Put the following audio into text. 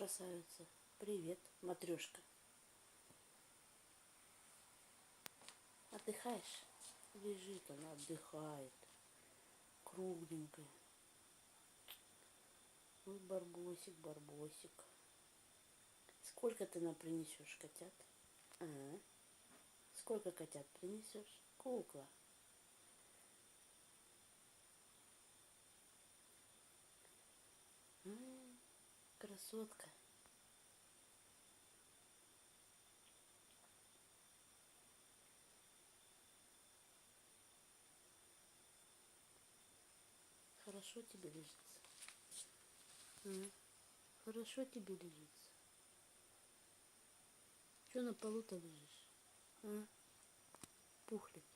красавица. Привет, матрешка. Отдыхаешь? Лежит она, отдыхает. Кругленькая. Ой, барбосик, барбосик. Сколько ты нам принесешь котят? А? Сколько котят принесешь? Кукла. Красотка. Хорошо тебе лежится? Хорошо тебе лежится? Че на полу-то лежишь? Пухлик.